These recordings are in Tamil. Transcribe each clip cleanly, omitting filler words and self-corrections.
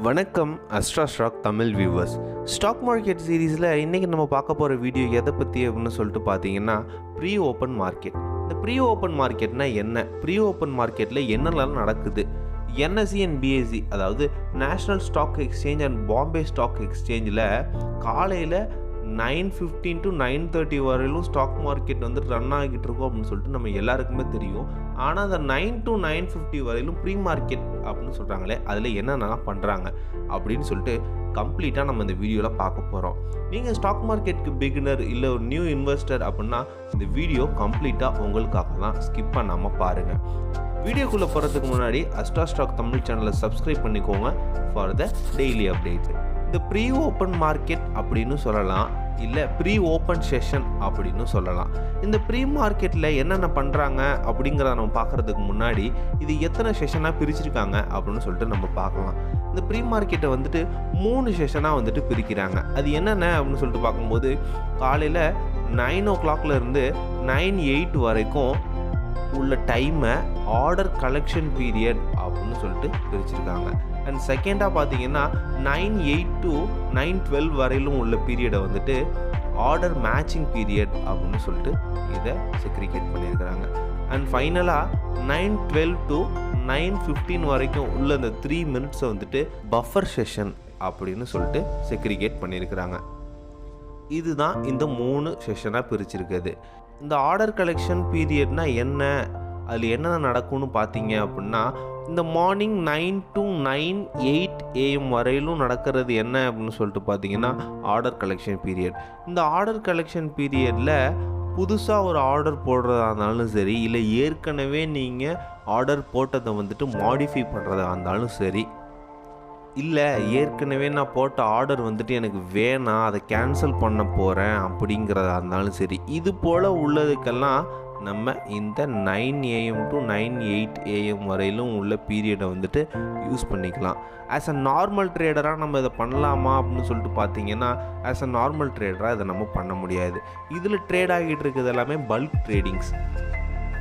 வணக்கம் Astra stock Tamil viewers. Stock market சீரீஸில் இன்றைக்கி நம்ம பார்க்க போகிற வீடியோ எதை பற்றி அப்படின்னு சொல்லிட்டு பார்த்தீங்கன்னா ப்ரீ ஓப்பன் மார்க்கெட். இந்த ப்ரீ ஓப்பன் மார்க்கெட்னா என்ன, ப்ரீ ஓப்பன் மார்க்கெட்டில் என்னெல்லாம் நடக்குது, என்எஸ்சி அண்ட் பிஎஸ்சி அதாவது national stock exchange and Bombay stock எக்ஸ்சேஞ்சில் காலையில் 9:15 to 9:30 வரையிலும் ஸ்டாக் மார்க்கெட் வந்து ரன் ஆகிட்டு இருக்கும் அப்படின்னு சொல்லிட்டு நம்ம எல்லாருக்குமே தெரியும். ஆனால் அந்த 9 to 9:50 வரையிலும் ப்ரீ மார்க்கெட் அப்படின்னு சொல்கிறாங்களே, அதில் என்னென்னலாம் பண்ணுறாங்க அப்படின்னு சொல்லிட்டு கம்ப்ளீட்டாக நம்ம இந்த வீடியோவில் பார்க்க போகிறோம். நீங்கள் ஸ்டாக் மார்க்கெட்டுக்கு பிகினர் இல்லை ஒரு நியூ இன்வெஸ்டர் அப்படின்னா இந்த வீடியோ கம்ப்ளீட்டாக உங்களுக்காக தான், ஸ்கிப் பண்ணாமல் பாருங்கள். வீடியோக்குள்ளே போகிறதுக்கு முன்னாடி அஸ்ட்ரா ஸ்டாக் தமிழ் சேனலை சப்ஸ்கிரைப் பண்ணிக்கோங்க ஃபார் த டெய்லி அப்டேட். இந்த ப்ரீ ஓப்பன் மார்க்கெட் அப்படின்னு சொல்லலாம், இல்லை ப்ரீ ஓப்பன் செஷன் அப்படின்னு சொல்லலாம். இந்த ப்ரீ மார்க்கெட்டில் என்னென்ன பண்ணுறாங்க அப்படிங்கிறத நம்ம பார்க்குறதுக்கு முன்னாடி இது எத்தனை செஷனாக பிரிச்சிருக்காங்க அப்படின்னு சொல்லிட்டு நம்ம பார்க்கலாம். இந்த ப்ரீ மார்க்கெட்டை வந்துட்டு 3 செஷனாக வந்துட்டு பிரிக்கிறாங்க. அது என்னென்ன அப்படின்னு சொல்லிட்டு பார்க்கும்போது காலையில் 9 o'clock இருந்து 9:08 வரைக்கும் உள்ள டைமை ஆர்டர் கலெக்ஷன் பீரியட் அப்படின்னு சொல்லிட்டு பிரிச்சிருக்காங்க. அண்ட் செகண்டாக பார்த்தீங்கன்னா 9:08 to 9:12 வரையிலும் உள்ள பீரியடை வந்துட்டு ஆர்டர் மேட்சிங் பீரியட் அப்படின்னு சொல்லிட்டு இதை செக்ரிகேட் பண்ணியிருக்கிறாங்க. அண்ட் ஃபைனலாக 9:12 to 9:15 வரைக்கும் உள்ள இந்த 3 minutes வந்துட்டு பஃபர் செஷன் அப்படின்னு சொல்லிட்டு செக்ரிகேட் பண்ணியிருக்கிறாங்க. இதுதான் இந்த 3 செஷனாக பிரிச்சிருக்குது. இந்த ஆர்டர் கலெக்ஷன் பீரியட்னா என்ன, அதில் என்னென்ன நடக்கும்னு பார்த்தீங்க அப்படின்னா, இந்த மார்னிங் 9 to 9:08 AM வரையிலும் நடக்கிறது என்ன அப்படின்னு சொல்லிட்டு பார்த்தீங்கன்னா ஆர்டர் கலெக்ஷன் பீரியட். இந்த ஆர்டர் கலெக்ஷன் பீரியடில் புதுசாக ஒரு ஆர்டர் போடுறதா இருந்தாலும் சரி, இல்லை ஏற்கனவே நீங்கள் ஆர்டர் போட்டதை வந்துட்டு மாடிஃபை பண்ணுறதா இருந்தாலும் சரி, இல்லை ஏற்கனவே நான் போட்ட ஆர்டர் வந்துட்டு எனக்கு வேணாம், அதை கேன்சல் பண்ண போகிறேன் அப்படிங்கிறதா இருந்தாலும் சரி, இது போல் உள்ளதுக்கெல்லாம் நம்ம இந்த 9 AM to 9:08 AM வரையிலும் உள்ள பீரியடை வந்துட்டு யூஸ் பண்ணிக்கலாம். ஆஸ் அ நார்மல் ட்ரேடராக நம்ம இதை பண்ணலாமா அப்படின்னு சொல்லிட்டு பார்த்தீங்கன்னா, ஆஸ் அ நார்மல் ட்ரேடராக இதை நம்ம பண்ண முடியாது. இதில் ட்ரேட் ஆகிட்டு இருக்கிறது எல்லாமே பல்க் ட்ரேடிங்ஸ்.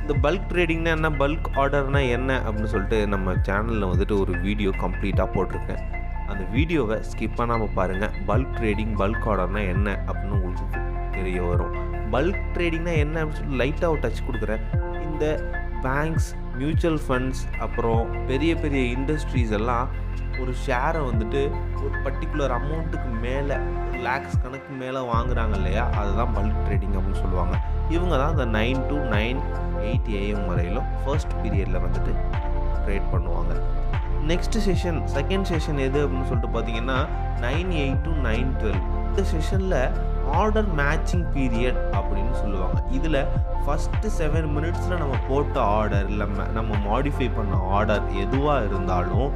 இந்த பல்க் ட்ரேடிங்னா என்ன, பல்க் ஆர்டர்னா என்ன அப்படின்னு சொல்லிட்டு நம்ம சேனலில் வந்துட்டு ஒரு வீடியோ கம்ப்ளீட்டாக போட்டிருக்கேன். அந்த வீடியோவை ஸ்கிப் பண்ணாமல் பாருங்கள். பல்க் ட்ரேடிங், பல்க் ஆர்டர்னா என்ன அப்படின்னு உங்களுக்கு தெரிய வரும். பல்க் ட்ரேடிங்னா என்ன அப்படின்னு சொல்லி லைட்டாக ஒரு டச் கொடுக்குறேன். இந்த பேங்க்ஸ், மியூச்சுவல் ஃபண்ட்ஸ், அப்புறம் பெரிய பெரிய இண்டஸ்ட்ரீஸ் எல்லாம் ஒரு ஷேரை வந்துட்டு ஒரு பர்டிகுலர் அமௌண்ட்டுக்கு மேலே, லேக்ஸ் கணக்கு மேலே வாங்குறாங்க இல்லையா, அதுதான் பல்க் ட்ரேடிங் அப்படின்னு சொல்லுவாங்க. இவங்க தான் இந்த 9 to 9:08 AM வரையிலும் ஃபர்ஸ்ட் பீரியடில் வந்துட்டு ட்ரேட் பண்ணுவாங்க. நெக்ஸ்ட் செஷன், செகண்ட் செஷன் எது அப்படின்னு சொல்லிட்டு பார்த்தீங்கன்னா 9:08 to 9:12. இந்த செஷனில் ஆர்டர் மேட்சிங் பீரியட் அப்படின்னு சொல்லுவாங்க. இதில் ஃபஸ்ட்டு 7 minutes நம்ம போட்ட ஆர்டர் இல்லை நம்ம மாடிஃபை பண்ண ஆர்டர் எதுவாக இருந்தாலும்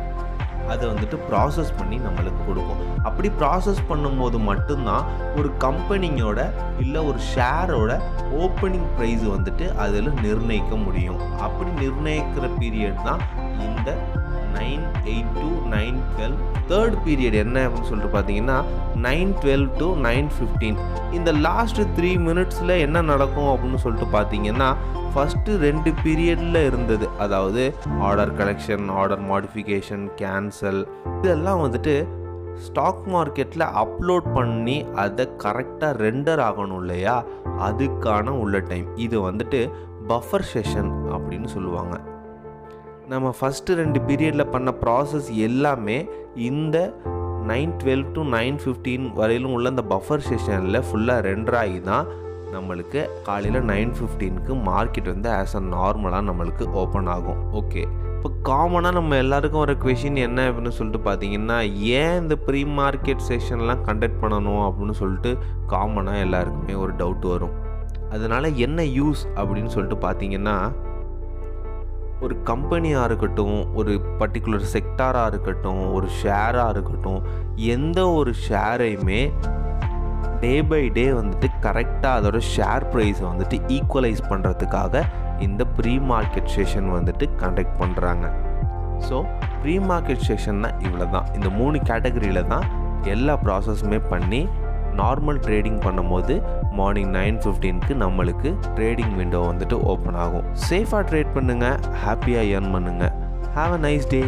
அதை வந்துட்டு ப்ராசஸ் பண்ணி நம்மளுக்கு கொடுக்கும். அப்படி ப்ராசஸ் பண்ணும்போது மட்டும்தான் ஒரு கம்பெனியோட இல்லை ஒரு ஷேரோட ஓப்பனிங் ப்ரைஸ் வந்துட்டு அதில் நிர்ணயிக்க முடியும். அப்படி நிர்ணயிக்கிற பீரியட் தான் இந்த 9:08 to 9:12. தேர்ட் பீரியட் என்ன அப்படின்னு சொல்லிட்டு பார்த்தீங்கன்னா 9:12 to 9:15. இந்த லாஸ்ட்டு 3 minutes என்ன நடக்கும் அப்படின்னு சொல்லிட்டு பார்த்தீங்கன்னா, ஃபஸ்ட்டு 2 பீரியடில் இருந்தது, அதாவது order collection, order modification, cancel, இதெல்லாம் வந்துட்டு ஸ்டாக் மார்க்கெட்டில் அப்லோட் பண்ணி அதை கரெக்டாக ரெண்டர் ஆகணும் இல்லையா, அதுக்கான உள்ள டைம். இது வந்துட்டு பஃபர் செஷன் அப்படின்னு சொல்லுவாங்க. நம்ம ஃபஸ்ட்டு 2 பீரியடில் பண்ண ப்ராசஸ் எல்லாமே இந்த 9:12 to 9:15 வரையிலும் உள்ள இந்த பஃபர் செஷனில் ஃபுல்லாக ரெண்டர் ஆகி தான் நம்மளுக்கு காலையில் 9:15க்கு மார்க்கெட் வந்து ஆஸ் அ நார்மலாக நம்மளுக்கு ஓப்பன் ஆகும். ஓகே, இப்போ காமனாக நம்ம எல்லாருக்கும் ஒரு கொஷின் என்ன அப்படின்னு சொல்லிட்டு பார்த்தீங்கன்னா, ஏன் இந்த ப்ரீ மார்க்கெட் செஷன்லாம் கண்டக்ட் பண்ணணும் அப்படின்னு சொல்லிட்டு காமனாக எல்லாருக்குமே ஒரு டவுட் வரும். அதனால் என்ன யூஸ் அப்படின்னு சொல்லிட்டு பார்த்தீங்கன்னா, ஒரு கம்பெனியாக இருக்கட்டும், ஒரு பர்டிகுலர் செக்டாராக இருக்கட்டும், ஒரு ஷேராக இருக்கட்டும், எந்த ஒரு ஷேரையுமே டே பை டே வந்துட்டு கரெக்டாக அதோட ஷேர் ப்ரைஸை வந்துட்டு ஈக்குவலைஸ் பண்ணுறதுக்காக இந்த ப்ரீ மார்க்கெட் செஷன் வந்துட்டு கண்டக்ட் பண்ணுறாங்க. ஸோ ப்ரீ மார்க்கெட் செஷன்னா இவ்வளோ தான். இந்த 3 கேட்டகரியில் தான் எல்லா ப்ராசஸுமே பண்ணி நார்மல் ட்ரேடிங் பண்ணும்போது மார்னிங் 9:15க்கு நம்மளுக்கு ட்ரேடிங் விண்டோ வந்துட்டு ஓப்பன் ஆகும். சேஃபாக ட்ரேட் பண்ணுங்கள், ஹாப்பியாக ஏர்ன் பண்ணுங்கள். Have a nice day.